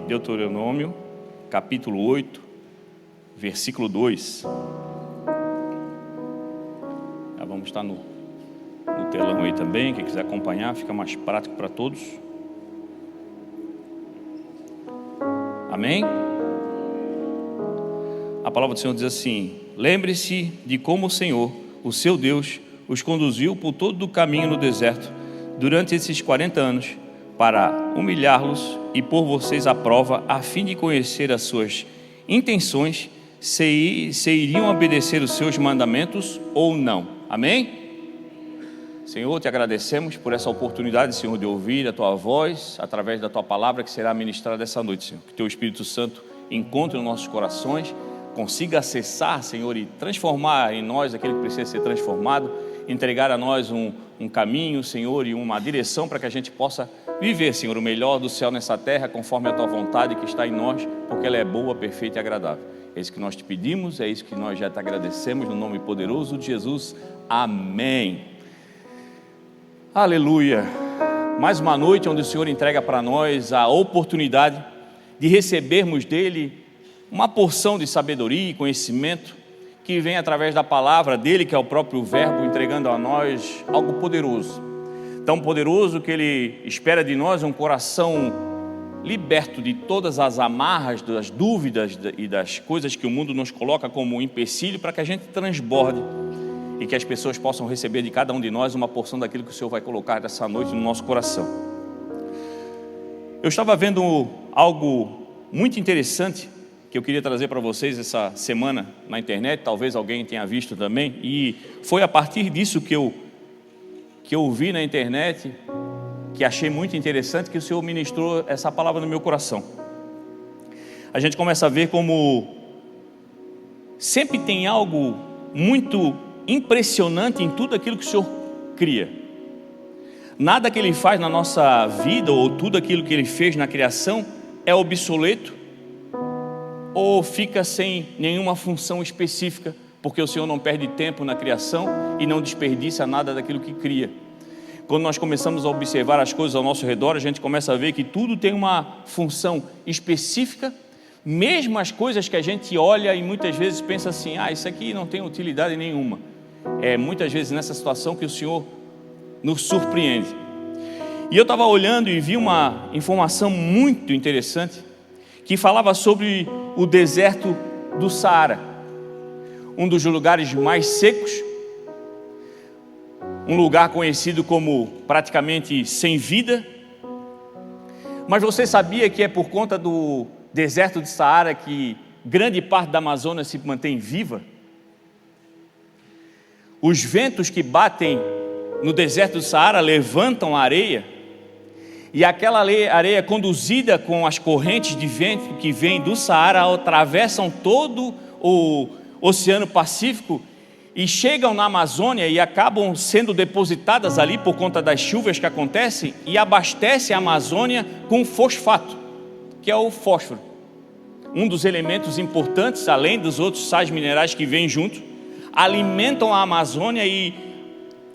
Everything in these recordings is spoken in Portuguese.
Deuteronômio, capítulo 8, versículo 2. Já vamos estar no telão aí também, quem quiser acompanhar, fica mais prático para todos. Amém? A palavra do Senhor diz assim: lembre-se de como o Senhor, o seu Deus, os conduziu por todo o caminho no deserto durante esses 40 anos, para humilhá-los e pôr vocês à prova, a fim de conhecer as suas intenções, se iriam obedecer os seus mandamentos ou não. Amém? Senhor, te agradecemos por essa oportunidade, Senhor, de ouvir a tua voz através da tua palavra que será ministrada essa noite, Senhor. Que teu Espírito Santo encontre nos nossos corações, consiga acessar, Senhor, e transformar em nós aquele que precisa ser transformado, entregar a nós um caminho, Senhor, e uma direção para que a gente possa viver, Senhor, o melhor do céu nessa terra, conforme a tua vontade que está em nós, porque ela é boa, perfeita e agradável. É isso que nós te pedimos, é isso que nós já te agradecemos, no nome poderoso de Jesus. Amém. Aleluia. Mais uma noite onde o Senhor entrega para nós a oportunidade de recebermos dele uma porção de sabedoria e conhecimento que vem através da palavra dele, que é o próprio verbo, entregando a nós algo poderoso. Tão poderoso que ele espera de nós um coração liberto de todas as amarras, das dúvidas e das coisas que o mundo nos coloca como um empecilho, para que a gente transborde e que as pessoas possam receber de cada um de nós uma porção daquilo que o Senhor vai colocar nessa noite no nosso coração. Eu estava vendo algo muito interessante que eu queria trazer para vocês essa semana na internet, talvez alguém tenha visto também, e foi a partir disso que eu vi na internet, que achei muito interessante, que o Senhor ministrou essa palavra no meu coração. A gente começa a ver como sempre tem algo muito impressionante em tudo aquilo que o Senhor cria. Nada que Ele faz na nossa vida, ou tudo aquilo que Ele fez na criação, é obsoleto, ou fica sem nenhuma função específica, porque o Senhor não perde tempo na criação e não desperdiça nada daquilo que cria. Quando nós começamos a observar as coisas ao nosso redor, a gente começa a ver que tudo tem uma função específica, mesmo as coisas que a gente olha e muitas vezes pensa assim: isso aqui não tem utilidade nenhuma. É muitas vezes nessa situação que o Senhor nos surpreende. E eu estava olhando e vi uma informação muito interessante, que falava sobre o deserto do Saara, um dos lugares mais secos, um lugar conhecido como praticamente sem vida. Mas você sabia que é por conta do deserto de Saara que grande parte da Amazônia se mantém viva? Os ventos que batem no deserto do Saara levantam a areia, e aquela areia conduzida com as correntes de vento que vêm do Saara atravessam todo o Oceano Pacífico e chegam na Amazônia e acabam sendo depositadas ali por conta das chuvas que acontecem, e abastecem a Amazônia com fosfato, que é o fósforo, um dos elementos importantes, além dos outros sais minerais que vêm junto, alimentam a Amazônia e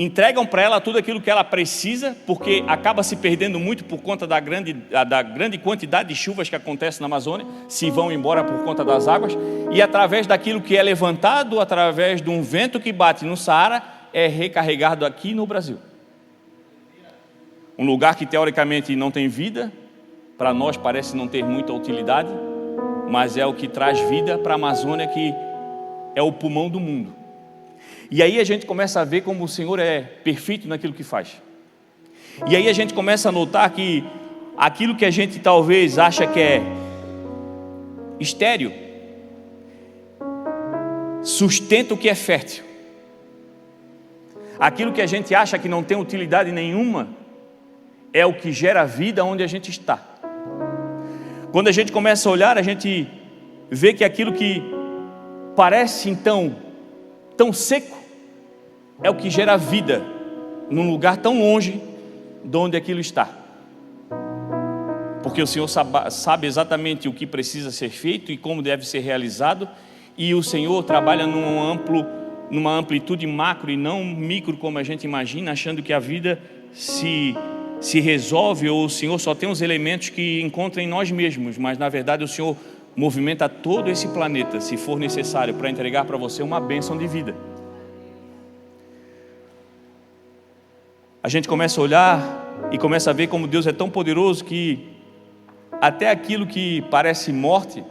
entregam para ela tudo aquilo que ela precisa, porque acaba se perdendo muito por conta da grande quantidade de chuvas que acontecem na Amazônia, se vão embora por conta das águas, e através daquilo que é levantado, através de um vento que bate no Saara, é recarregado aqui no Brasil. Um lugar que teoricamente não tem vida, para nós parece não ter muita utilidade, mas é o que traz vida para a Amazônia, que é o pulmão do mundo. E aí a gente começa a ver como o Senhor é perfeito naquilo que faz. E aí a gente começa a notar que aquilo que a gente talvez acha que é estéril, sustenta o que é fértil. Aquilo que a gente acha que não tem utilidade nenhuma, é o que gera vida onde a gente está. Quando a gente começa a olhar, a gente vê que aquilo que parece então tão seco, é o que gera vida num lugar tão longe de onde aquilo está. Porque o Senhor sabe exatamente o que precisa ser feito e como deve ser realizado, e o Senhor trabalha numa amplitude macro e não micro como a gente imagina, achando que a vida se se resolve, ou o Senhor só tem os elementos que encontra em nós mesmos, mas na verdade o Senhor movimenta todo esse planeta, se for necessário, para entregar para você uma bênção de vida. A gente começa a olhar e começa a ver como Deus é tão poderoso que até aquilo que parece morte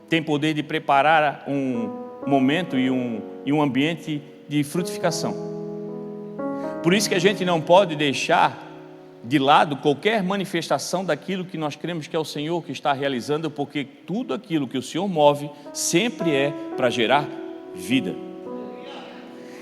tem poder de preparar um momento e um ambiente de frutificação. Por isso que a gente não pode deixar de lado qualquer manifestação daquilo que nós cremos que é o Senhor que está realizando, porque tudo aquilo que o Senhor move sempre é para gerar vida.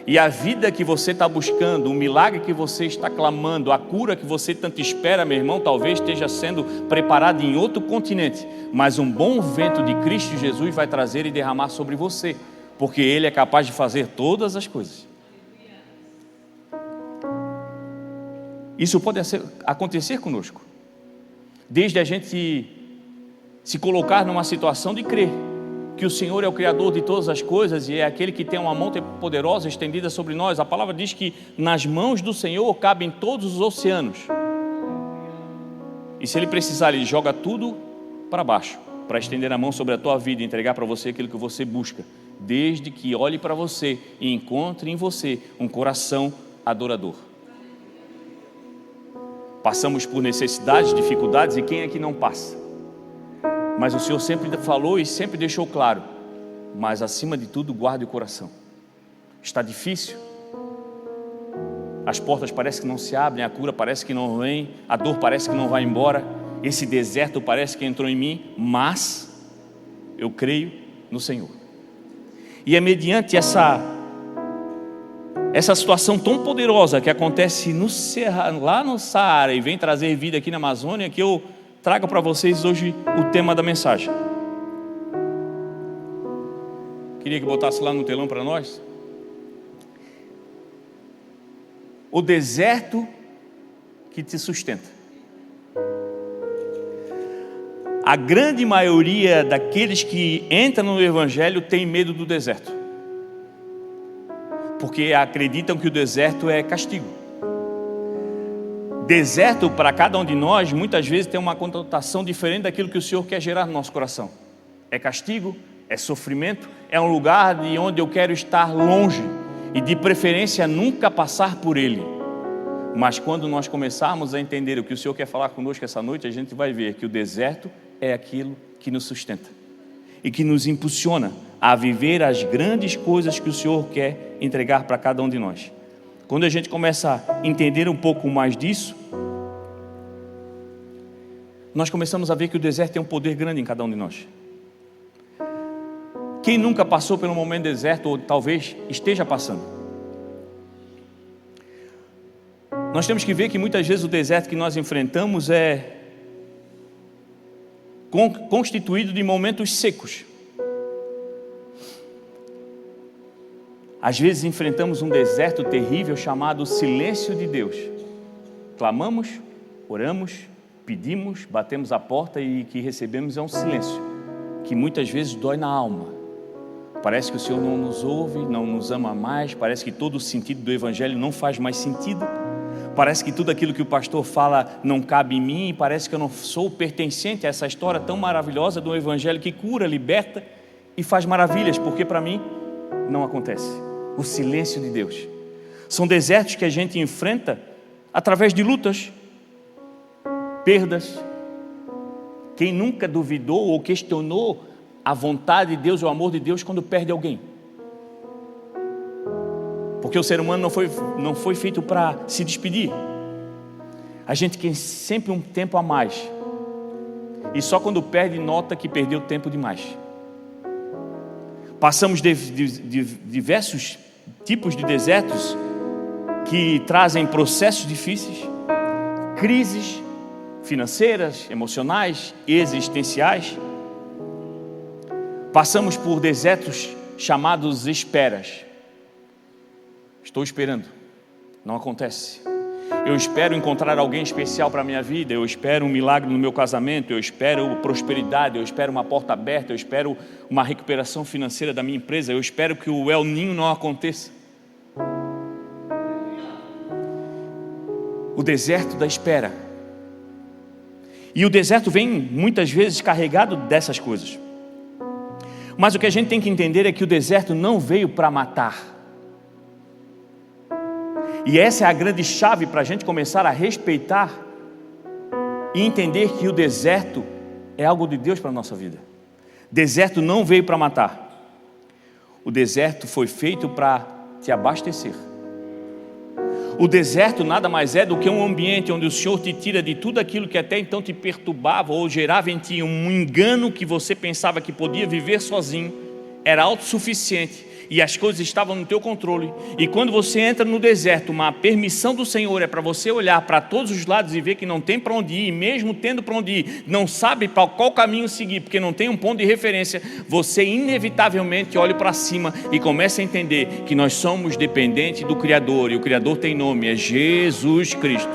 E a vida que você está buscando, o milagre que você está clamando, a cura que você tanto espera, meu irmão, talvez esteja sendo preparado em outro continente, mas um bom vento de Cristo Jesus vai trazer e derramar sobre você, porque Ele é capaz de fazer todas as coisas. Isso pode acontecer conosco, desde a gente se colocar numa situação de crer que o Senhor é o Criador de todas as coisas e é aquele que tem uma mão poderosa estendida sobre nós. A palavra diz que nas mãos do Senhor cabem todos os oceanos, e se Ele precisar, Ele joga tudo para baixo, para estender a mão sobre a tua vida e entregar para você aquilo que você busca, desde que olhe para você e encontre em você um coração adorador. Passamos por necessidades, dificuldades, e quem é que não passa? Mas o Senhor sempre falou e sempre deixou claro: mas acima de tudo, guarde o coração. Está difícil, as portas parecem que não se abrem, a cura parece que não vem, a dor parece que não vai embora, esse deserto parece que entrou em mim, mas eu creio no Senhor. E é mediante essa situação tão poderosa que acontece lá no Saara e vem trazer vida aqui na Amazônia, que eu trago para vocês hoje o tema da mensagem. Queria que botasse lá no telão para nós. O deserto que te sustenta. A grande maioria daqueles que entram no Evangelho tem medo do deserto, porque acreditam que o deserto é castigo. Deserto, para cada um de nós, muitas vezes tem uma conotação diferente daquilo que o Senhor quer gerar no nosso coração. É castigo, é sofrimento, é um lugar de onde eu quero estar longe e de preferência nunca passar por ele. Mas quando nós começarmos a entender o que o Senhor quer falar conosco essa noite, a gente vai ver que o deserto é aquilo que nos sustenta e que nos impulsiona a viver as grandes coisas que o Senhor quer entregar para cada um de nós. Quando a gente começa a entender um pouco mais disso, nós começamos a ver que o deserto tem um poder grande em cada um de nós. Quem nunca passou pelo momento deserto, ou talvez esteja passando? Nós temos que ver que muitas vezes o deserto que nós enfrentamos é constituído de momentos secos. Às vezes enfrentamos um deserto terrível chamado silêncio de Deus. Clamamos, oramos, pedimos, batemos a porta e o que recebemos é um silêncio, que muitas vezes dói na alma. Parece que o Senhor não nos ouve, não nos ama mais, parece que todo o sentido do Evangelho não faz mais sentido. Parece que tudo aquilo que o pastor fala não cabe em mim, e parece que eu não sou pertencente a essa história tão maravilhosa do Evangelho que cura, liberta e faz maravilhas, porque para mim não acontece. O silêncio de Deus. São desertos que a gente enfrenta através de lutas, perdas. Quem nunca duvidou ou questionou a vontade de Deus, o amor de Deus quando perde alguém? Porque o ser humano não foi feito para se despedir. A gente quer sempre um tempo a mais, e só quando perde nota que perdeu tempo demais. Passamos de diversos tipos de desertos que trazem processos difíceis, crises financeiras, emocionais, existenciais. Passamos por desertos chamados esperas. Estou esperando, não acontece. Eu espero encontrar alguém especial para a minha vida, eu espero um milagre no meu casamento, eu espero prosperidade, eu espero uma porta aberta, eu espero uma recuperação financeira da minha empresa, eu espero que o El Niño não aconteça. o deserto da espera. E o deserto vem muitas vezes carregado dessas coisas. Mas o que a gente tem que entender é que o deserto não veio para matar. E essa é a grande chave para a gente começar a respeitar e entender que o deserto é algo de Deus para a nossa vida. Deserto não veio para matar. O deserto foi feito para te abastecer. O deserto nada mais é do que um ambiente onde o Senhor te tira de tudo aquilo que até então te perturbava ou gerava em ti um engano que você pensava que podia viver sozinho, era autossuficiente e as coisas estavam no teu controle. E quando você entra no deserto, uma permissão do Senhor é para você olhar para todos os lados e ver que não tem para onde ir, e mesmo tendo para onde ir, não sabe para qual caminho seguir, porque não tem um ponto de referência. Você inevitavelmente olha para cima e começa a entender que nós somos dependentes do Criador, e o Criador tem nome, é Jesus Cristo.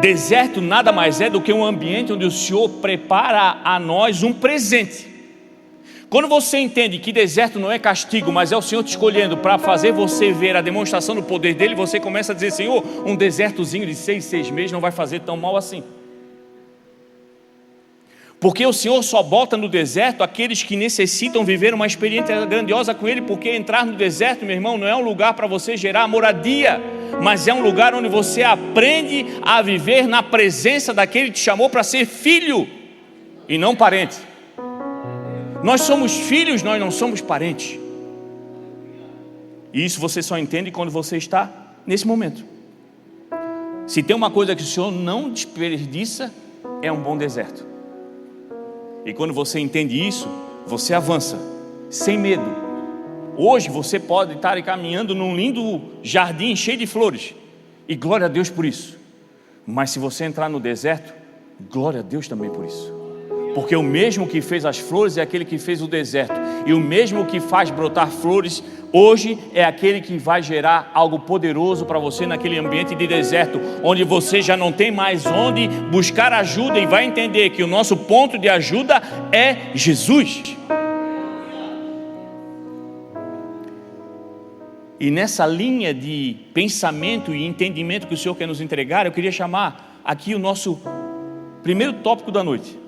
Deserto nada mais é do que um ambiente onde o Senhor prepara a nós um presente. Quando você entende que deserto não é castigo, mas é o Senhor te escolhendo para fazer você ver a demonstração do poder dele, você começa a dizer: Senhor, um desertozinho de 6 meses não vai fazer tão mal assim. Porque o Senhor só bota no deserto aqueles que necessitam viver uma experiência grandiosa com Ele. Porque entrar no deserto, meu irmão, não é um lugar para você gerar moradia, mas é um lugar onde você aprende a viver na presença daquele que te chamou para ser filho e não parente. Nós somos filhos, nós não somos parentes. E isso você só entende quando você está nesse momento. Se tem uma coisa que o Senhor não desperdiça, é um bom deserto. E quando você entende isso, você avança, sem medo. Hoje você pode estar caminhando num lindo jardim cheio de flores, e glória a Deus por isso. Mas se você entrar no deserto, glória a Deus também por isso. Porque o mesmo que fez as flores é aquele que fez o deserto. E o mesmo que faz brotar flores hoje é aquele que vai gerar algo poderoso para você naquele ambiente de deserto, onde você já não tem mais onde buscar ajuda, e vai entender que o nosso ponto de ajuda é Jesus. E nessa linha de pensamento e entendimento que o Senhor quer nos entregar, eu queria chamar aqui o nosso primeiro tópico da noite.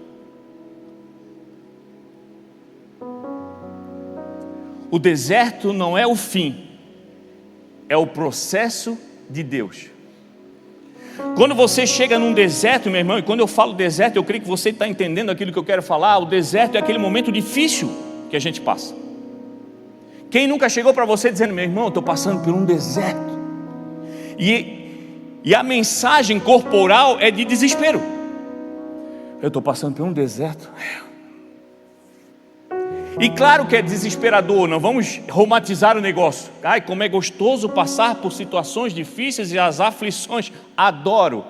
O deserto não é o fim, é o processo de Deus. Quando você chega num deserto, meu irmão, e quando eu falo deserto, eu creio que você está entendendo aquilo que eu quero falar. O deserto é aquele momento difícil que a gente passa. Quem nunca chegou para você dizendo: meu irmão, eu estou passando por um deserto, e a mensagem corporal é de desespero. Eu estou passando por um deserto. E claro que é desesperador, não vamos romantizar o negócio. Ai, como é gostoso passar por situações difíceis e as aflições, adoro.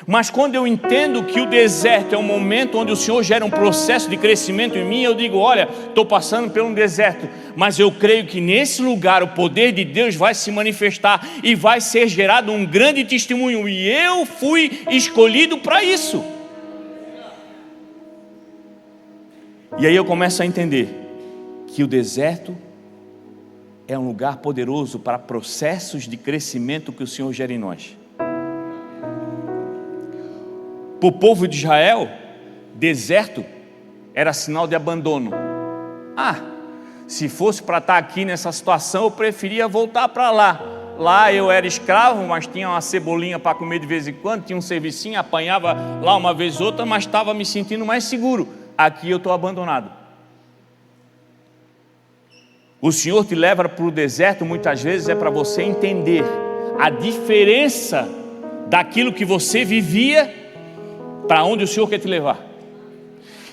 Mas quando eu entendo que o deserto é um momento onde o Senhor gera um processo de crescimento em mim, eu digo: olha, estou passando por um deserto, mas eu creio que nesse lugar o poder de Deus vai se manifestar e vai ser gerado um grande testemunho, e eu fui escolhido para isso. E aí eu começo a entender que o deserto é um lugar poderoso para processos de crescimento que o Senhor gera em nós. Para o povo de Israel, deserto era sinal de abandono. Se fosse para estar aqui nessa situação, eu preferia voltar para lá. Lá eu era escravo, mas tinha uma cebolinha para comer de vez em quando, tinha um servicinho, apanhava lá uma vez ou outra, mas estava me sentindo mais seguro. Aqui eu estou abandonado. O Senhor te leva para o deserto muitas vezes é para você entender a diferença daquilo que você vivia para onde o Senhor quer te levar.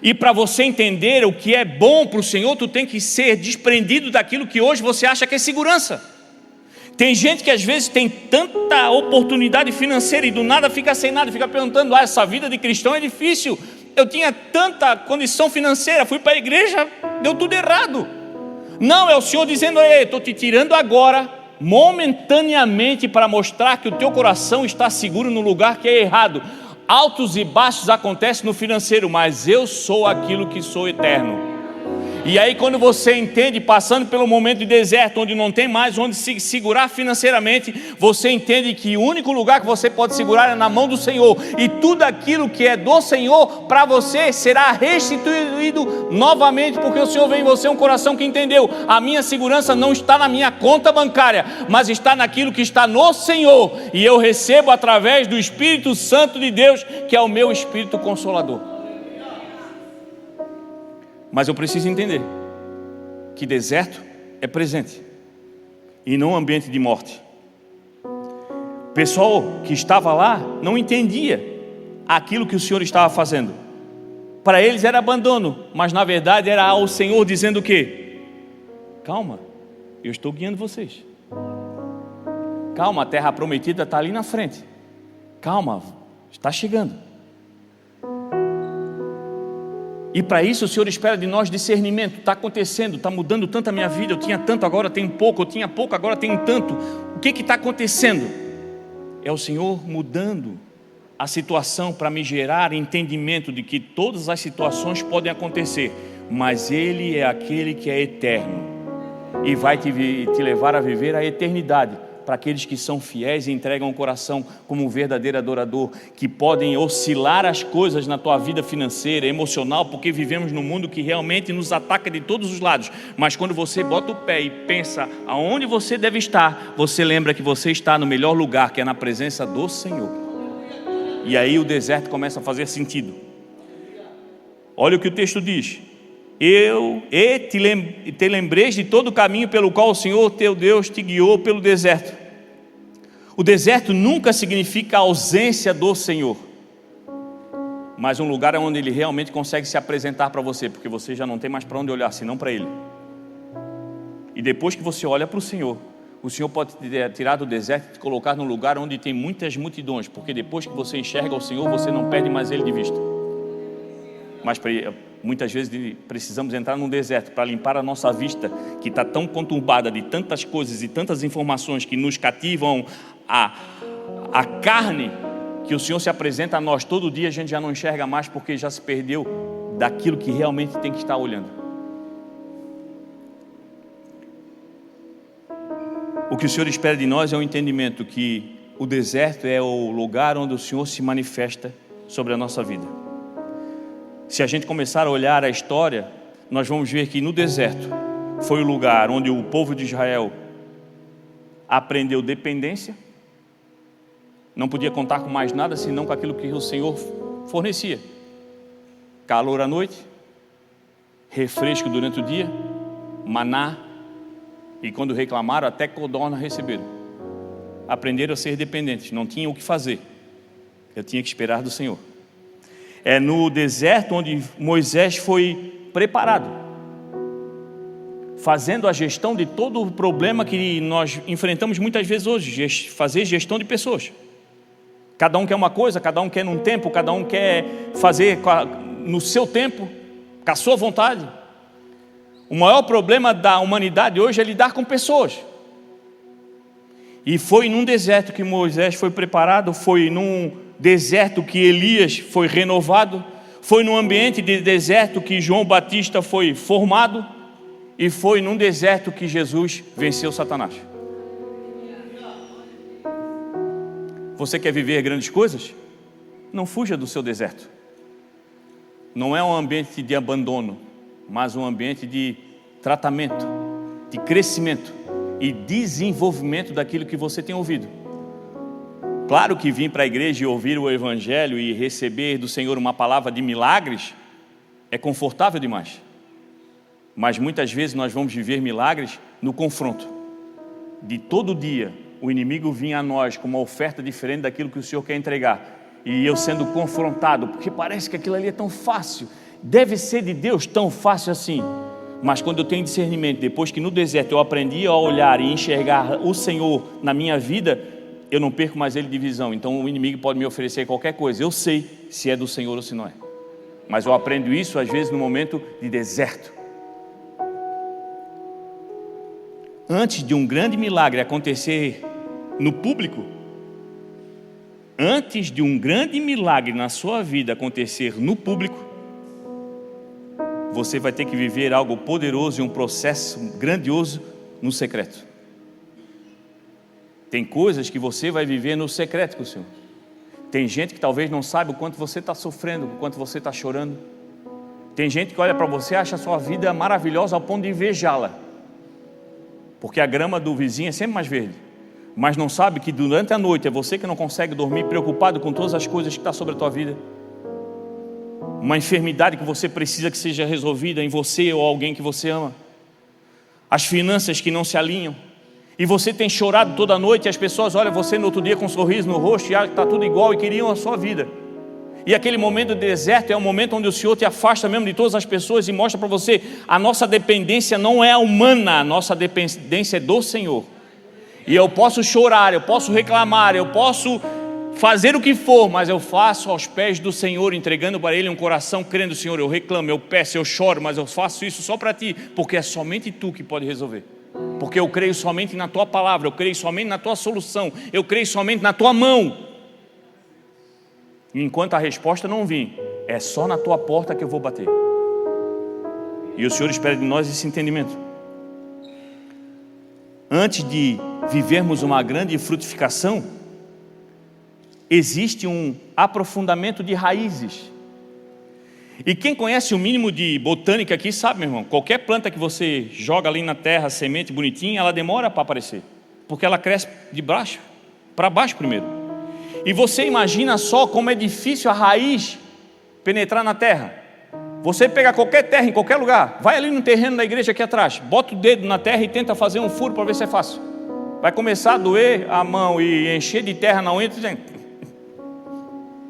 E para você entender o que é bom para o Senhor, tu tem que ser desprendido daquilo que hoje você acha que é segurança. Tem gente que às vezes tem tanta oportunidade financeira e do nada fica sem nada, fica perguntando: essa vida de cristão é difícil. Eu tinha tanta condição financeira, fui para a igreja, deu tudo errado. Não, é o Senhor dizendo: estou te tirando agora, momentaneamente, para mostrar que o teu coração está seguro no lugar que é errado. Altos e baixos acontecem no financeiro, mas eu sou aquilo que sou eterno. E aí quando você entende, passando pelo momento de deserto, onde não tem mais onde se segurar financeiramente, você entende que o único lugar que você pode segurar é na mão do Senhor, e tudo aquilo que é do Senhor, para você será restituído novamente, porque o Senhor vê em você um coração que entendeu: a minha segurança não está na minha conta bancária, mas está naquilo que está no Senhor, e eu recebo através do Espírito Santo de Deus, que é o meu Espírito Consolador. Mas eu preciso entender que deserto é presente e não ambiente de morte. O pessoal que estava lá não entendia aquilo que o Senhor estava fazendo. Para eles era abandono, mas na verdade era o Senhor dizendo o quê? Calma, eu estou guiando vocês. Calma, a terra prometida está ali na frente. Calma, está chegando. E para isso o Senhor espera de nós discernimento. Está acontecendo, está mudando tanto a minha vida. Eu tinha tanto, agora tenho pouco. Eu tinha pouco, agora tenho tanto. O que está acontecendo? É o Senhor mudando a situação para me gerar entendimento de que todas as situações podem acontecer, mas Ele é aquele que é eterno e vai te levar a viver a eternidade. Para aqueles que são fiéis e entregam o coração como um verdadeiro adorador, que podem oscilar as coisas na tua vida financeira, emocional, porque vivemos num mundo que realmente nos ataca de todos os lados, mas quando você bota o pé e pensa aonde você deve estar, você lembra que você está no melhor lugar, que é na presença do Senhor. E aí o deserto começa a fazer sentido. Olha o que o texto diz: te lembreis de todo o caminho pelo qual o Senhor teu Deus te guiou pelo deserto. O deserto nunca significa a ausência do Senhor, mas um lugar onde Ele realmente consegue se apresentar para você, porque você já não tem mais para onde olhar, senão para Ele. E depois que você olha para o Senhor pode te tirar do deserto e te colocar num lugar onde tem muitas multidões, porque depois que você enxerga o Senhor, você não perde mais Ele de vista. Mas muitas vezes precisamos entrar num deserto para limpar a nossa vista, que está tão conturbada de tantas coisas e tantas informações que nos cativam a carne, que o Senhor se apresenta a nós todo dia, a gente já não enxerga mais, porque já se perdeu daquilo que realmente tem que estar olhando. O que o Senhor espera de nós é o entendimento que o deserto é o lugar onde o Senhor se manifesta sobre a nossa vida. Se a gente começar a olhar a história, nós vamos ver que no deserto foi o lugar onde o povo de Israel aprendeu dependência, não podia contar com mais nada senão com aquilo que o Senhor fornecia: calor à noite, refresco durante o dia, maná, e quando reclamaram, até codorna receberam. Aprenderam a ser dependentes, não tinham o que fazer, eu tinha que esperar do Senhor. É no deserto onde Moisés foi preparado, fazendo a gestão de todo o problema que nós enfrentamos muitas vezes hoje, fazer gestão de pessoas. Cada um quer uma coisa, cada um quer num tempo, cada um quer fazer no seu tempo, com a sua vontade. O maior problema da humanidade hoje é lidar com pessoas. E foi num deserto que Moisés foi preparado, foi num deserto que Elias foi renovado, foi num ambiente de deserto que João Batista foi formado, e foi num deserto que Jesus venceu Satanás. Você quer viver grandes coisas? Não fuja do seu deserto. Não é um ambiente de abandono, mas um ambiente de tratamento, de crescimento e desenvolvimento daquilo que você tem ouvido. Claro que vir para a igreja e ouvir o Evangelho e receber do Senhor uma palavra de milagres é confortável demais, mas muitas vezes nós vamos viver milagres no confronto. De todo dia o inimigo vinha a nós com uma oferta diferente daquilo que o Senhor quer entregar, e eu sendo confrontado, porque parece que aquilo ali é tão fácil, deve ser de Deus tão fácil assim. Mas quando eu tenho discernimento, depois que no deserto eu aprendi a olhar e enxergar o Senhor na minha vida, eu não perco mais Ele de visão. Então o inimigo pode me oferecer qualquer coisa, eu sei se é do Senhor ou se não é, mas eu aprendo isso às vezes no momento de deserto. Antes de um grande milagre acontecer no público, antes de um grande milagre na sua vida acontecer no público, você vai ter que viver algo poderoso e um processo grandioso no secreto. Tem coisas que você vai viver no secreto com o Senhor. Tem gente que talvez não saiba o quanto você está sofrendo, o quanto você está chorando. Tem gente que olha para você e acha a sua vida maravilhosa ao ponto de invejá-la, porque a grama do vizinho é sempre mais verde, mas não sabe que durante a noite é você que não consegue dormir, preocupado com todas as coisas que estão sobre a tua vida. Uma enfermidade que você precisa que seja resolvida em você ou alguém que você ama. As finanças que não se alinham. E você tem chorado toda noite e as pessoas olham você no outro dia com um sorriso no rosto e acham que está tudo igual e queriam a sua vida. E aquele momento do deserto é um momento onde o Senhor te afasta mesmo de todas as pessoas e mostra para você: a nossa dependência não é humana, a nossa dependência é do Senhor. E eu posso chorar, eu posso reclamar, eu posso fazer o que for, mas eu faço aos pés do Senhor, entregando para Ele um coração, crendo: Senhor, eu reclamo, eu peço, eu choro, mas eu faço isso só para Ti, porque é somente Tu que pode resolver. Porque eu creio somente na Tua palavra, eu creio somente na Tua solução, eu creio somente na Tua mão. E enquanto a resposta não vir, é só na Tua porta que eu vou bater. E o Senhor espera de nós esse entendimento. Antes de vivermos uma grande frutificação, existe um aprofundamento de raízes. E quem conhece o mínimo de botânica aqui sabe, meu irmão, qualquer planta que você joga ali na terra, semente bonitinha, ela demora para aparecer, porque ela cresce de baixo para baixo primeiro. E você imagina só como é difícil a raiz penetrar na terra. Você pega qualquer terra em qualquer lugar, vai ali no terreno da igreja aqui atrás, bota o dedo na terra e tenta fazer um furo para ver se é fácil. Vai começar a doer a mão e encher de terra na unha,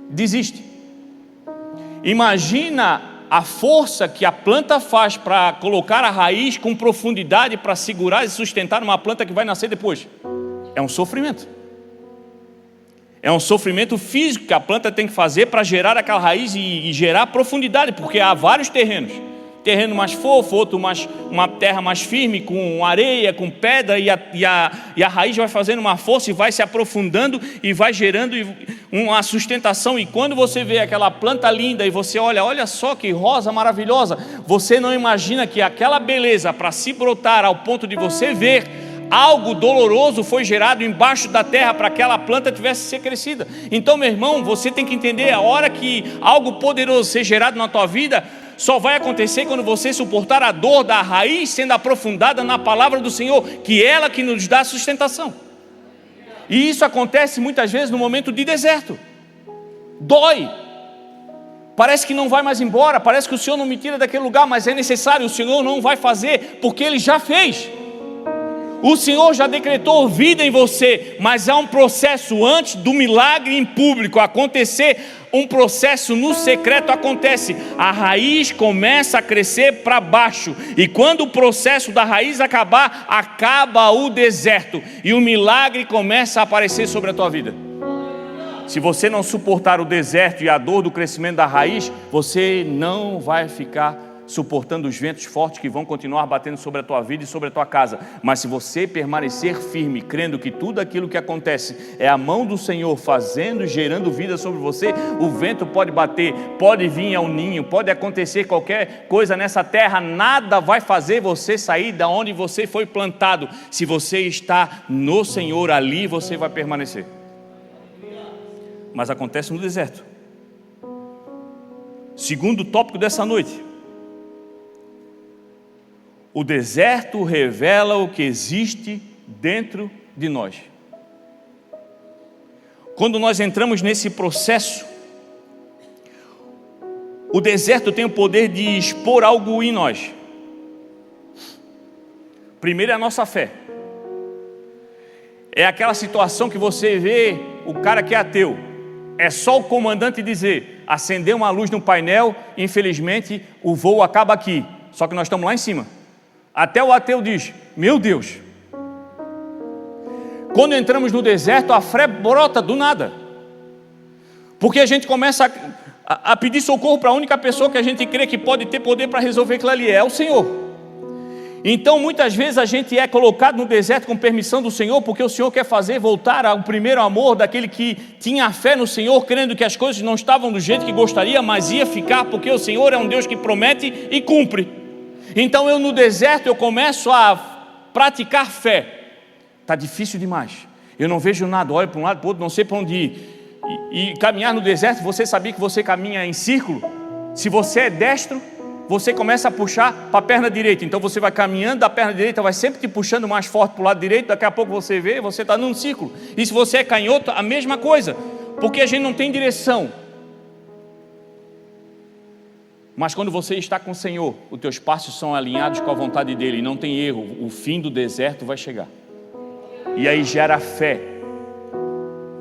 desiste. Imagina a força que a planta faz para colocar a raiz com profundidade para segurar e sustentar uma planta que vai nascer depois. É um sofrimento. É um sofrimento físico que a planta tem que fazer para gerar aquela raiz e gerar profundidade, porque há vários terrenos. Terreno mais fofo, outro mais, uma terra mais firme, com areia, com pedra, e a raiz vai fazendo uma força e vai se aprofundando e vai gerando uma sustentação. E quando você vê aquela planta linda e você olha só que rosa maravilhosa, você não imagina que aquela beleza, para se brotar ao ponto de você ver, algo doloroso foi gerado embaixo da terra para que aquela planta tivesse ser crescida. Então, meu irmão, você tem que entender: a hora que algo poderoso ser gerado na tua vida, só vai acontecer quando você suportar a dor da raiz sendo aprofundada na palavra do Senhor, que é ela que nos dá sustentação. E isso acontece muitas vezes no momento de deserto. Dói. Parece que não vai mais embora, parece que o Senhor não me tira daquele lugar, mas é necessário, o Senhor não vai fazer, porque Ele já fez. O Senhor já decretou vida em você, mas há um processo antes do milagre em público acontecer. Um processo no secreto acontece. A raiz começa a crescer para baixo, e quando o processo da raiz acabar, acaba o deserto e o milagre começa a aparecer sobre a tua vida. Se você não suportar o deserto e a dor do crescimento da raiz, você não vai ficar suportando os ventos fortes que vão continuar batendo sobre a tua vida e sobre a tua casa. Mas se você permanecer firme, crendo que tudo aquilo que acontece é a mão do Senhor fazendo e gerando vida sobre você, o vento pode bater, pode vir ao ninho, pode acontecer qualquer coisa nessa terra, nada vai fazer você sair da onde você foi plantado. Se você está no Senhor, ali você vai permanecer. Mas acontece no deserto. Segundo tópico dessa noite: o deserto revela o que existe dentro de nós. Quando nós entramos nesse processo, o deserto tem o poder de expor algo em nós. Primeiro é a nossa fé. É aquela situação que você vê o cara que é ateu. É só o comandante dizer: acender uma luz no painel, infelizmente o voo acaba aqui. Só que nós estamos lá em cima. Até o ateu diz: meu Deus. Quando entramos no deserto, a fé brota do nada, porque a gente começa a pedir socorro para a única pessoa que a gente crê que pode ter poder para resolver aquilo ali, é o Senhor. Então muitas vezes a gente é colocado no deserto com permissão do Senhor, porque o Senhor quer fazer voltar ao primeiro amor daquele que tinha fé no Senhor, crendo que as coisas não estavam do jeito que gostaria, mas ia ficar, porque o Senhor é um Deus que promete e cumpre. Então eu no deserto eu começo a praticar fé. Está difícil demais, eu não vejo nada, olho para um lado, para o outro, não sei para onde ir. E caminhar no deserto, você sabia que você caminha em círculo? Se você é destro, você começa a puxar para a perna direita, então você vai caminhando, da perna direita vai sempre te puxando mais forte para o lado direito, daqui a pouco você vê, você está num círculo. E se você é canhoto, a mesma coisa, porque a gente não tem direção. Mas quando você está com o Senhor, os teus passos são alinhados com a vontade dEle, e não tem erro, o fim do deserto vai chegar. E aí gera fé.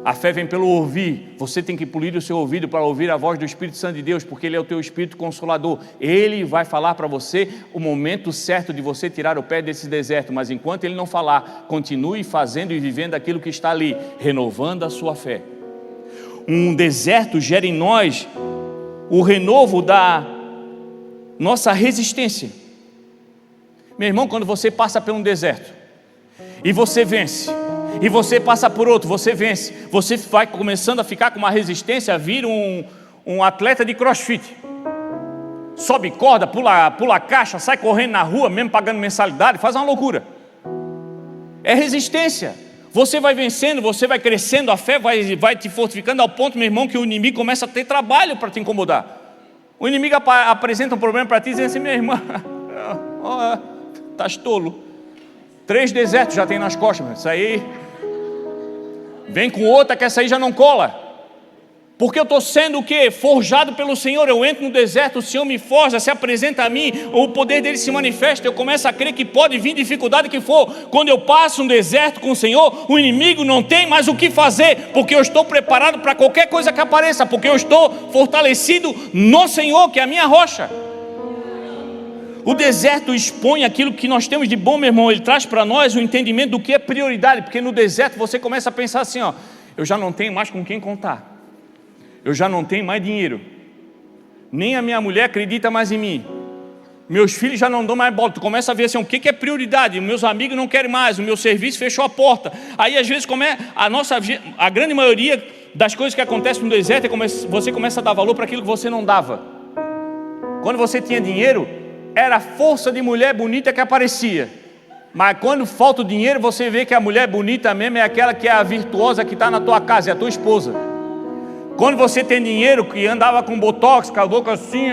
A fé vem pelo ouvir. Você tem que polir o seu ouvido para ouvir a voz do Espírito Santo de Deus, porque Ele é o teu Espírito Consolador. Ele vai falar para você o momento certo de você tirar o pé desse deserto, mas enquanto Ele não falar, continue fazendo e vivendo aquilo que está ali, renovando a sua fé. Um deserto gera em nós o renovo da nossa resistência. Meu irmão, quando você passa por um deserto e você vence, e você passa por outro, você vence, você vai começando a ficar com uma resistência, vira um atleta de crossfit, sobe corda, pula caixa, sai correndo na rua, mesmo pagando mensalidade, faz uma loucura. É resistência. Você vai vencendo, você vai crescendo, a fé vai te fortificando ao ponto, meu irmão, que o inimigo começa a ter trabalho para te incomodar. O inimigo apresenta um problema para ti, dizendo assim: minha irmã, estás tolo, 3 desertos já tem nas costas, isso aí, vem com outra que essa aí já não cola, porque eu estou sendo o quê? Forjado pelo Senhor. Eu entro no deserto, o Senhor me forja, se apresenta a mim, o poder dele se manifesta, eu começo a crer que pode vir dificuldade que for. Quando eu passo um deserto com o Senhor, o inimigo não tem mais o que fazer, porque eu estou preparado para qualquer coisa que apareça, porque eu estou fortalecido no Senhor, que é a minha rocha. O deserto expõe aquilo que nós temos de bom, meu irmão. Ele traz para nós o entendimento do que é prioridade, porque no deserto você começa a pensar assim, eu já não tenho mais com quem contar, eu já não tenho mais dinheiro, nem a minha mulher acredita mais em mim, meus filhos já não dão mais bola. Tu começa a ver assim, o que é prioridade? Meus amigos não querem mais, o meu serviço fechou a porta. Aí às vezes a grande maioria das coisas que acontecem no deserto é você começa a dar valor para aquilo que você não dava. Quando você tinha dinheiro, era a força de mulher bonita que aparecia, mas quando falta o dinheiro, você vê que a mulher bonita mesmo é aquela que é a virtuosa que está na tua casa, é a tua esposa. Quando você tem dinheiro, que andava com botox, com a boca assim,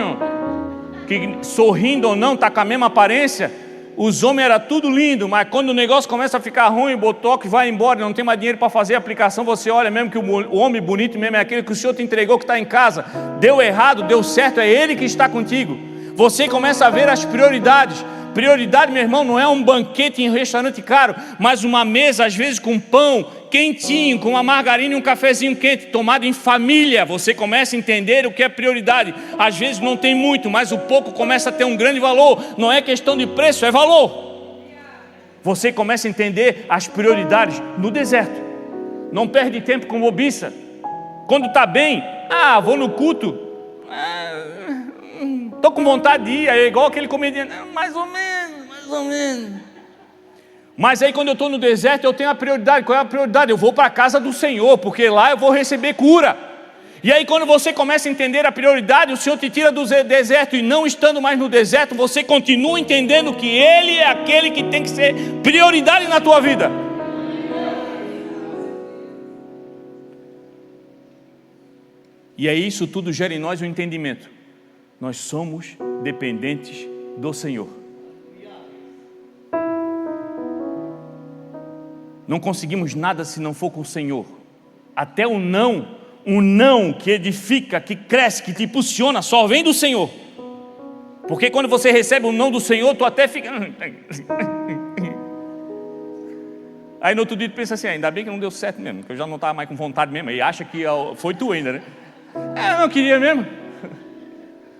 que sorrindo ou não, está com a mesma aparência, os homens eram tudo lindo, mas quando o negócio começa a ficar ruim, o botox vai embora, não tem mais dinheiro para fazer a aplicação, você olha mesmo que o homem bonito mesmo é aquele que o Senhor te entregou, que está em casa, deu errado, deu certo, é Ele que está contigo. Você começa a ver as prioridades. Prioridade, meu irmão, não é um banquete em um restaurante caro, mas uma mesa, às vezes, com pão quentinho, com uma margarina e um cafezinho quente, tomado em família. Você começa a entender o que é prioridade. Às vezes não tem muito, mas o pouco começa a ter um grande valor. Não é questão de preço, é valor. Você começa a entender as prioridades no deserto. Não perde tempo com bobiça. Quando está bem, vou no culto, estou com vontade de ir, é igual aquele comediante, mais ou menos. Mas aí quando eu estou no deserto, eu tenho a prioridade. Qual é a prioridade? Eu vou para a casa do Senhor, porque lá eu vou receber cura. E aí quando você começa a entender a prioridade, o Senhor te tira do deserto, e não estando mais no deserto, você continua entendendo que Ele é aquele que tem que ser prioridade na tua vida. E aí isso tudo gera em nós um entendimento. Nós somos dependentes do Senhor. Não conseguimos nada se não for com o Senhor. Até um não que edifica, que cresce, que te impulsiona, só vem do Senhor. Porque quando você recebe um não do Senhor, tu até fica... Aí no outro dia tu pensa assim, ainda bem que não deu certo mesmo, que eu já não estava mais com vontade mesmo. E acha que foi tu ainda, né? Eu não queria mesmo.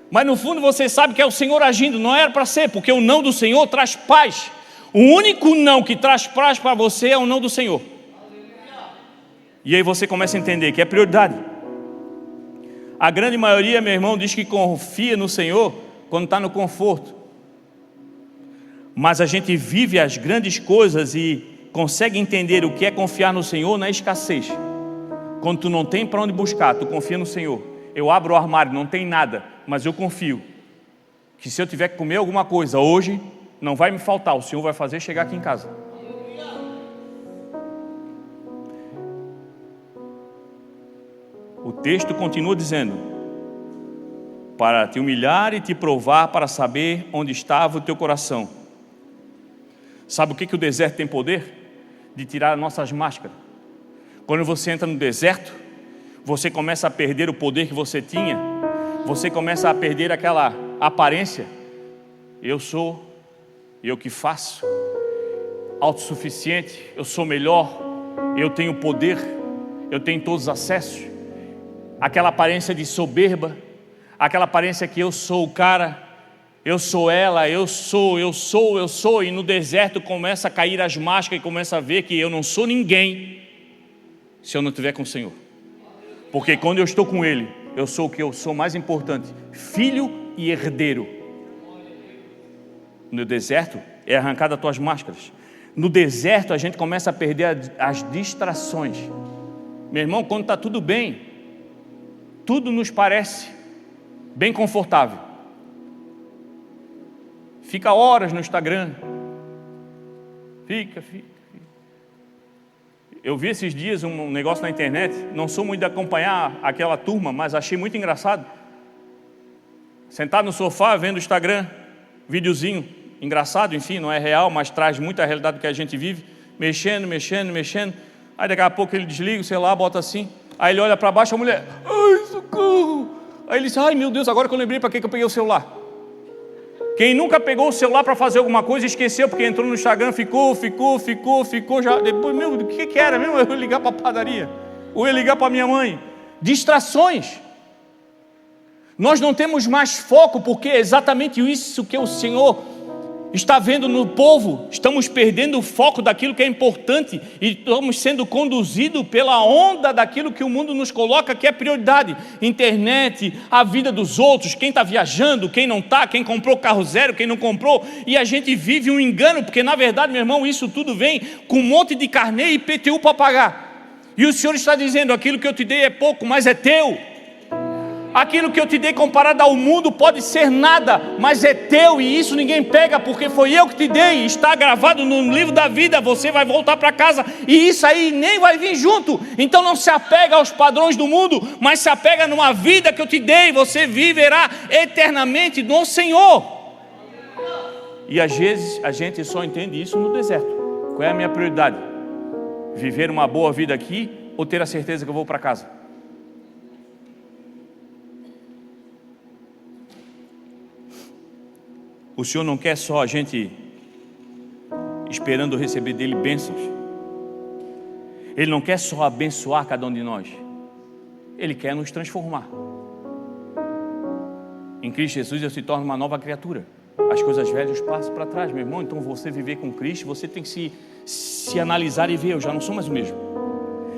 Mas no fundo você sabe que é o Senhor agindo, não era para ser, porque o não do Senhor traz paz. O único não que traz paz para você é o não do Senhor. E aí você começa a entender que é prioridade. A grande maioria, meu irmão, diz que confia no Senhor quando está no conforto. Mas a gente vive as grandes coisas e consegue entender o que é confiar no Senhor na escassez. Quando tu não tem para onde buscar, tu confia no Senhor. Eu abro o armário, não tem nada, mas eu confio que se eu tiver que comer alguma coisa hoje, não vai me faltar, o Senhor vai fazer chegar aqui em casa. O texto continua dizendo: para te humilhar e te provar, para saber onde estava o teu coração. Sabe o que o deserto tem poder? De tirar nossas máscaras. Quando você entra no deserto, você começa a perder o poder que você tinha, você começa a perder aquela aparência. Eu sou, eu que faço, autossuficiente, eu sou melhor, eu tenho poder, eu tenho todos os acessos. Aquela aparência de soberba, aquela aparência que eu sou o cara, eu sou ela, eu sou, e no deserto começa a cair as máscaras e começa a ver que eu não sou ninguém se eu não estiver com o Senhor. Porque quando eu estou com Ele, eu sou o que eu sou mais importante, filho e herdeiro. No deserto é arrancar das tuas máscaras. No deserto a gente começa a perder as distrações. Meu irmão, quando está tudo bem, tudo nos parece bem confortável. Fica horas no Instagram. Fica. Eu vi esses dias um negócio na internet, não sou muito de acompanhar aquela turma, mas achei muito engraçado. Sentado no sofá, vendo o Instagram, videozinho, engraçado, enfim, não é real, mas traz muita realidade do que a gente vive, mexendo. Aí daqui a pouco ele desliga o celular, bota assim, aí ele olha para baixo, a mulher, ai, socorro. Aí ele diz, ai meu Deus, agora que eu lembrei para que eu peguei o celular. Quem nunca pegou o celular para fazer alguma coisa, esqueceu, porque entrou no Instagram, ficou, já, depois, meu, o que era mesmo? Eu ia ligar para a padaria, ou ia ligar para minha mãe. Distrações. Nós não temos mais foco, porque é exatamente isso que o Senhor está vendo no povo. Estamos perdendo o foco daquilo que é importante e estamos sendo conduzidos pela onda daquilo que o mundo nos coloca que é prioridade. Internet, a vida dos outros, quem está viajando, quem não está, quem comprou carro zero, quem não comprou, e a gente vive um engano, porque na verdade, meu irmão, isso tudo vem com um monte de carnê e IPTU para pagar. E o Senhor está dizendo, aquilo que eu te dei é pouco, mas é teu. Aquilo que eu te dei comparado ao mundo pode ser nada, mas é teu, e isso ninguém pega, porque foi eu que te dei, está gravado no livro da vida. Você vai voltar para casa e isso aí nem vai vir junto. Então não se apega aos padrões do mundo, mas se apega numa vida que eu te dei. Você viverá eternamente no Senhor. E às vezes a gente só entende isso no deserto. Qual é a minha prioridade? Viver uma boa vida aqui ou ter a certeza que eu vou para casa? O Senhor não quer só a gente esperando receber dele bênçãos. Ele não quer só abençoar cada um de nós. Ele quer nos transformar. Em Cristo Jesus eu se torno uma nova criatura. As coisas velhas passam para trás, meu irmão. Então você viver com Cristo, você tem que se analisar e ver, eu já não sou mais o mesmo.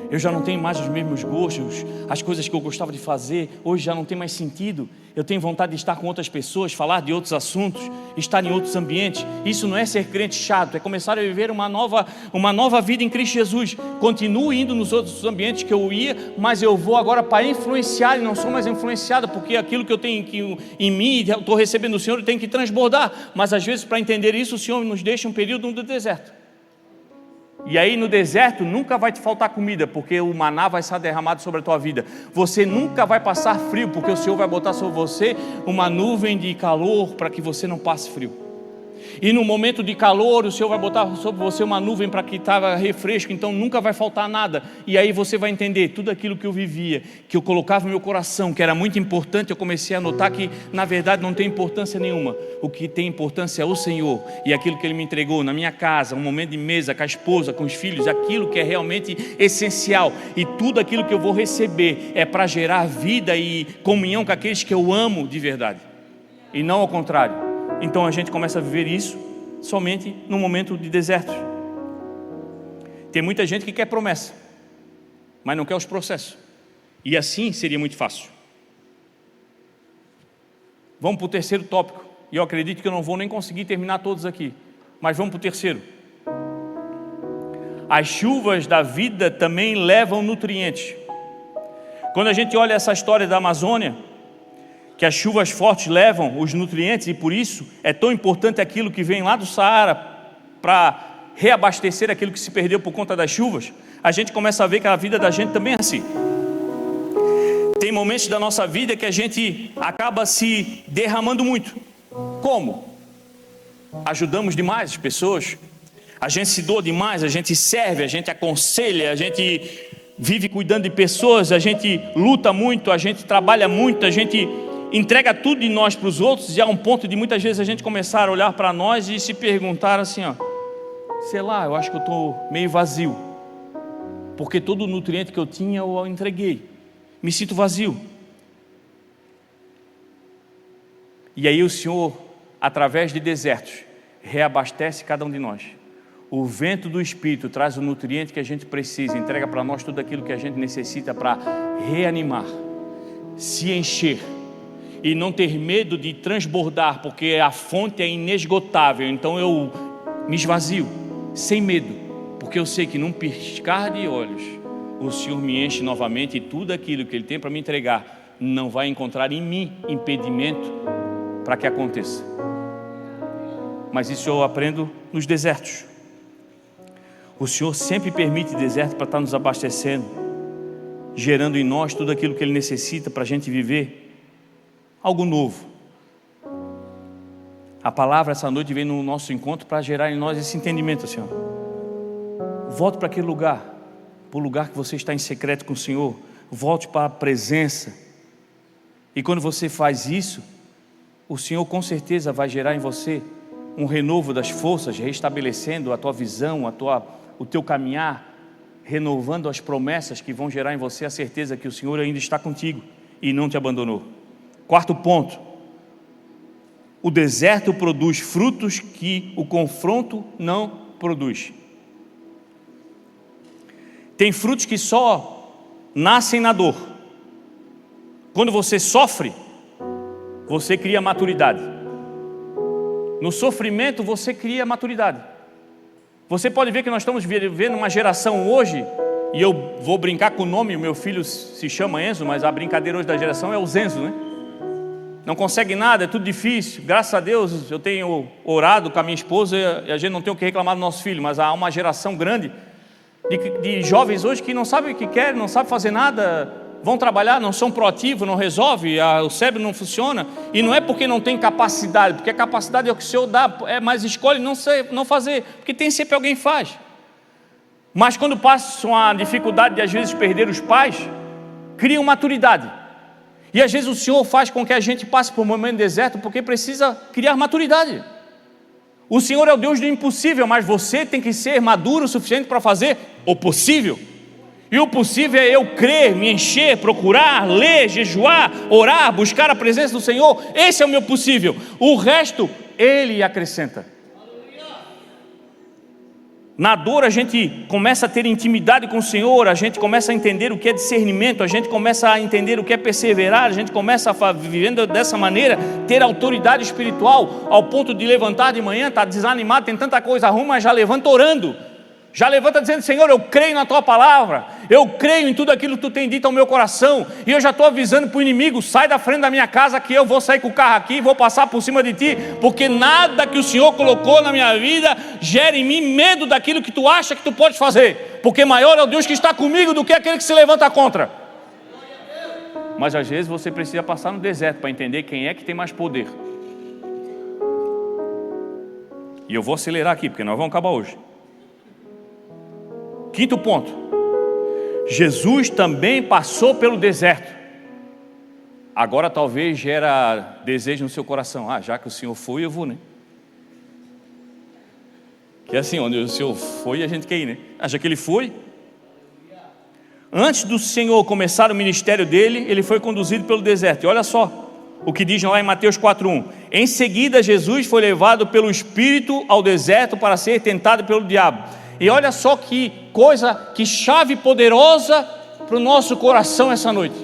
Eu já não tenho mais os mesmos gostos, as coisas que eu gostava de fazer, hoje já não tem mais sentido. Eu tenho vontade de estar com outras pessoas, falar de outros assuntos, estar em outros ambientes. Isso não é ser crente chato, é começar a viver uma nova vida em Cristo Jesus. Continuo indo nos outros ambientes que eu ia, mas eu vou agora para influenciar e não sou mais influenciado, porque aquilo que eu tenho em mim, eu estou recebendo do Senhor, eu tenho que transbordar. Mas às vezes, para entender isso, o Senhor nos deixa um período no deserto. E aí no deserto nunca vai te faltar comida, porque o maná vai estar derramado sobre a tua vida. Você nunca vai passar frio, porque o Senhor vai botar sobre você uma nuvem de calor para que você não passe frio. E no momento de calor, o Senhor vai botar sobre você uma nuvem para que estava refresco, então nunca vai faltar nada. E aí você vai entender tudo aquilo que eu vivia, que eu colocava no meu coração, que era muito importante. Eu comecei a notar que na verdade não tem importância nenhuma. O que tem importância é o Senhor e aquilo que Ele me entregou na minha casa, um momento de mesa com a esposa, com os filhos, aquilo que é realmente essencial. E tudo aquilo que eu vou receber é para gerar vida e comunhão com aqueles que eu amo de verdade, e não ao contrário. Então a gente começa a viver isso somente no momento de deserto. Tem muita gente que quer promessa, mas não quer os processos. E assim seria muito fácil. Vamos para o terceiro tópico. E eu acredito que eu não vou nem conseguir terminar todos aqui. Mas vamos para o terceiro. As chuvas da vida também levam nutrientes. Quando a gente olha essa história da Amazônia, que as chuvas fortes levam os nutrientes, e por isso é tão importante aquilo que vem lá do Saara para reabastecer aquilo que se perdeu por conta das chuvas, a gente começa a ver que a vida da gente também é assim. Tem momentos da nossa vida que a gente acaba se derramando muito. Como? Ajudamos demais as pessoas, a gente se doa demais, a gente serve, a gente aconselha, a gente vive cuidando de pessoas, a gente luta muito, a gente trabalha muito, a gente entrega tudo de nós para os outros, e há um ponto de muitas vezes a gente começar a olhar para nós e se perguntar assim, sei lá, eu acho que eu estou meio vazio, porque todo o nutriente que eu tinha eu entreguei, me sinto vazio. E aí o Senhor, através de desertos, reabastece cada um de nós. O vento do Espírito traz o nutriente que a gente precisa, entrega para nós tudo aquilo que a gente necessita para reanimar, se encher e não ter medo de transbordar, porque a fonte é inesgotável. Então eu me esvazio, sem medo, porque eu sei que num piscar de olhos o Senhor me enche novamente, e tudo aquilo que Ele tem para me entregar não vai encontrar em mim impedimento para que aconteça. Mas isso eu aprendo nos desertos. O Senhor sempre permite deserto para estar nos abastecendo, gerando em nós tudo aquilo que Ele necessita para a gente viver algo novo. A palavra essa noite vem no nosso encontro para gerar em nós esse entendimento, Senhor. Volte para aquele lugar, para o lugar que você está em secreto com o Senhor. Volte para a presença. E quando você faz isso, o Senhor com certeza vai gerar em você um renovo das forças, restabelecendo a tua visão, o teu caminhar, renovando as promessas que vão gerar em você a certeza que o Senhor ainda está contigo e não te abandonou. Quarto ponto: o deserto produz frutos que o confronto não produz. Tem frutos que só nascem na dor. Quando você sofre, você cria maturidade. No sofrimento você cria maturidade. Você pode ver que nós estamos vivendo uma geração hoje, e eu vou brincar com o nome, o meu filho se chama Enzo, mas a brincadeira hoje da geração é o Zenzo, né? Não consegue nada, é tudo difícil. Graças a Deus eu tenho orado com a minha esposa e a gente não tem o que reclamar do nosso filho, mas há uma geração grande de jovens hoje que não sabem o que querem, não sabem fazer nada, vão trabalhar, não são proativos, não resolve, o cérebro não funciona, e não é porque não tem capacidade, porque a capacidade é o que o Senhor dá, mas escolhe não fazer, porque tem sempre alguém que faz. Mas quando passam a dificuldade de às vezes perder os pais, criam maturidade, e às vezes o Senhor faz com que a gente passe por um momento de deserto, porque precisa criar maturidade. O Senhor é o Deus do impossível, mas você tem que ser maduro o suficiente para fazer o possível. E o possível é eu crer, me encher, procurar, ler, jejuar, orar, buscar a presença do Senhor. Esse é o meu possível. O resto, Ele acrescenta. Na dor a gente começa a ter intimidade com o Senhor, a gente começa a entender o que é discernimento, a gente começa a entender o que é perseverar, a gente começa a vivendo dessa maneira, ter autoridade espiritual, ao ponto de levantar de manhã, está desanimado, tem tanta coisa ruim, mas já levanta orando. Já levanta dizendo: Senhor, eu creio na Tua palavra, eu creio em tudo aquilo que Tu tem dito ao meu coração, e eu já estou avisando para o inimigo: sai da frente da minha casa, que eu vou sair com o carro aqui, vou passar por cima de Ti, porque nada que o Senhor colocou na minha vida gera em mim medo daquilo que Tu acha que Tu pode fazer, porque maior é o Deus que está comigo do que aquele que se levanta contra. Mas às vezes você precisa passar no deserto para entender quem é que tem mais poder. E eu vou acelerar aqui, porque nós vamos acabar hoje. Quinto ponto: Jesus também passou pelo deserto. Agora talvez gera desejo no seu coração: já que o Senhor foi, eu vou, né? Que é assim, onde o Senhor foi, a gente quer ir, né? Já que Ele foi. Antes do Senhor começar o ministério dele, Ele foi conduzido pelo deserto. E olha só o que diz lá em Mateus 4:1. Em seguida Jesus foi levado pelo Espírito ao deserto para ser tentado pelo diabo. E olha só que coisa, que chave poderosa para o nosso coração essa noite.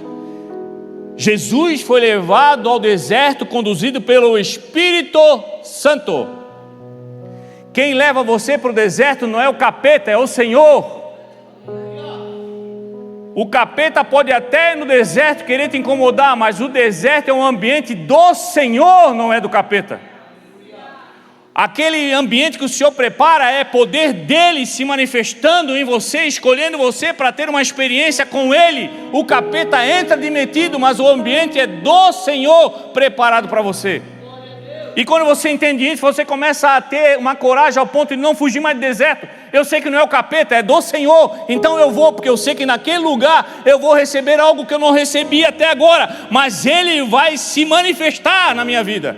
Jesus foi levado ao deserto, conduzido pelo Espírito Santo. Quem leva você para o deserto não é o capeta, é o Senhor. O capeta pode até no deserto querer te incomodar, mas o deserto é um ambiente do Senhor, não é do capeta. Aquele ambiente que o Senhor prepara é poder dele se manifestando em você, escolhendo você para ter uma experiência com ele. O capeta entra de metido, mas o ambiente é do Senhor preparado para você. E quando você entende isso, você começa a ter uma coragem ao ponto de não fugir mais do deserto. Eu sei que não é o capeta, é do Senhor, então eu vou, porque eu sei que naquele lugar eu vou receber algo que eu não recebi até agora, mas ele vai se manifestar na minha vida.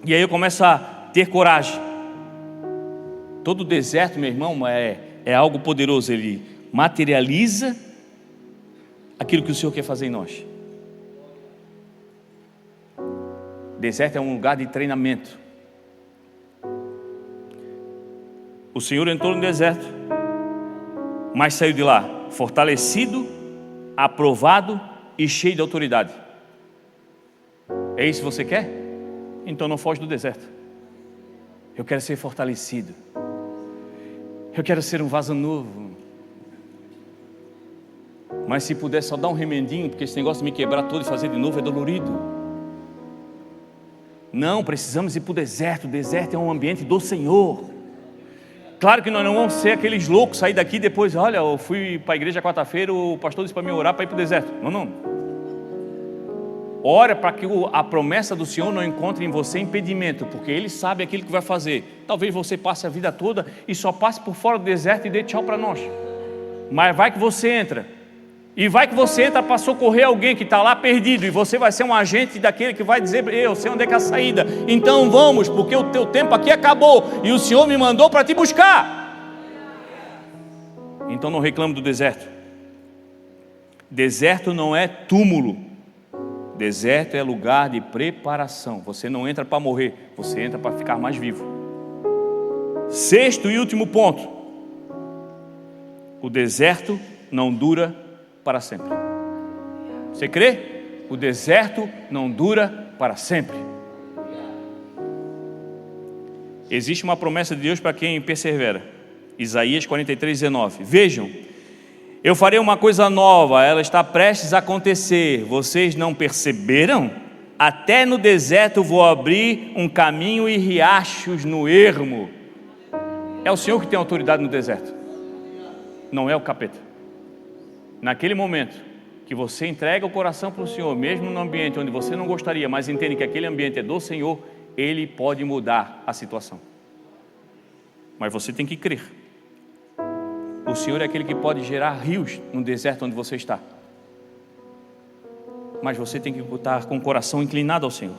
E aí eu começo a ter coragem. Todo deserto, meu irmão, é algo poderoso. Ele materializa aquilo que o Senhor quer fazer em nós. Deserto é um lugar de treinamento. O Senhor entrou no deserto, mas saiu de lá fortalecido, aprovado e cheio de autoridade. É isso que você quer? Então não foge do deserto. Eu quero ser fortalecido. Eu quero ser um vaso novo. Mas se puder só dar um remendinho, porque esse negócio de me quebrar todo e fazer de novo é dolorido. Não, precisamos ir para o deserto. O deserto é um ambiente do Senhor. Claro que nós não vamos ser aqueles loucos, sair daqui depois, olha, eu fui para a igreja quarta-feira, o pastor disse para me orar para ir para o deserto. Não. Ora para que a promessa do Senhor não encontre em você impedimento, porque Ele sabe aquilo que vai fazer. Talvez você passe a vida toda e só passe por fora do deserto e dê tchau para nós. Mas vai que você entra. E vai que você entra para socorrer alguém que está lá perdido, e você vai ser um agente daquele que vai dizer, eu sei onde é que é a saída. Então vamos, porque o teu tempo aqui acabou, e o Senhor me mandou para te buscar. Então não reclame do deserto. Deserto não é túmulo. Deserto é lugar de preparação. Você não entra para morrer, você entra para ficar mais vivo. Sexto e último ponto: o deserto não dura para sempre. Você crê? O deserto não dura para sempre. Existe uma promessa de Deus para quem persevera. Isaías 43:19. Vejam, eu farei uma coisa nova, ela está prestes a acontecer. Vocês não perceberam? Até no deserto vou abrir um caminho e riachos no ermo. É o Senhor que tem autoridade no deserto, não é o capeta. Naquele momento que você entrega o coração para o Senhor, mesmo no ambiente onde você não gostaria, mas entende que aquele ambiente é do Senhor, Ele pode mudar a situação. Mas você tem que crer. O Senhor é aquele que pode gerar rios no deserto onde você está. Mas você tem que estar com o coração inclinado ao Senhor.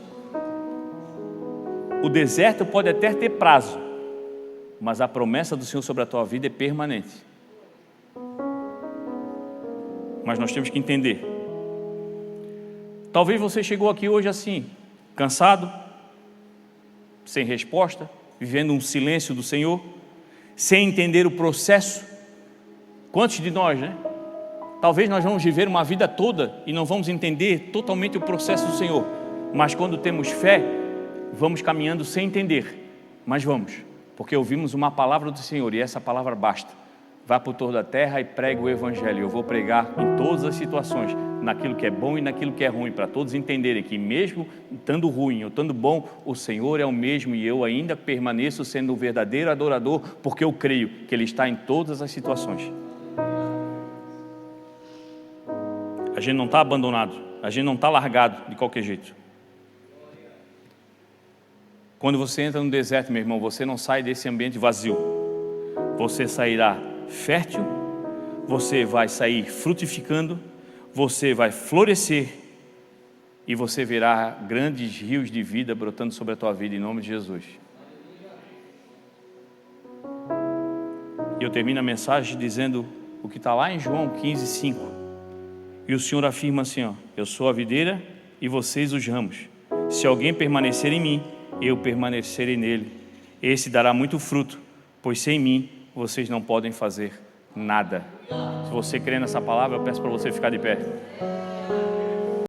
O deserto pode até ter prazo, mas a promessa do Senhor sobre a tua vida é permanente. Mas nós temos que entender. Talvez você chegou aqui hoje assim, cansado, sem resposta, vivendo um silêncio do Senhor, sem entender o processo. Quantos de nós, né? Talvez nós vamos viver uma vida toda e não vamos entender totalmente o processo do Senhor. Mas quando temos fé, vamos caminhando sem entender. Mas vamos, porque ouvimos uma palavra do Senhor e essa palavra basta. Vá por toda a terra e pregue o Evangelho. Eu vou pregar em todas as situações, naquilo que é bom e naquilo que é ruim, para todos entenderem que mesmo estando ruim ou estando bom, o Senhor é o mesmo e eu ainda permaneço sendo o verdadeiro adorador, porque eu creio que Ele está em todas as situações. A gente não está abandonado, a gente não está largado de qualquer jeito. Quando você entra no deserto, meu irmão, você não sai desse ambiente vazio. Você sairá fértil, você vai sair frutificando, você vai florescer e você verá grandes rios de vida brotando sobre a tua vida em nome de Jesus. E eu termino a mensagem dizendo o que está lá em João 15:5. E o Senhor afirma assim, eu sou a videira e vocês os ramos. Se alguém permanecer em mim, eu permanecerei nele. Esse dará muito fruto, pois sem mim vocês não podem fazer nada. Se você crê nessa palavra, eu peço para você ficar de pé.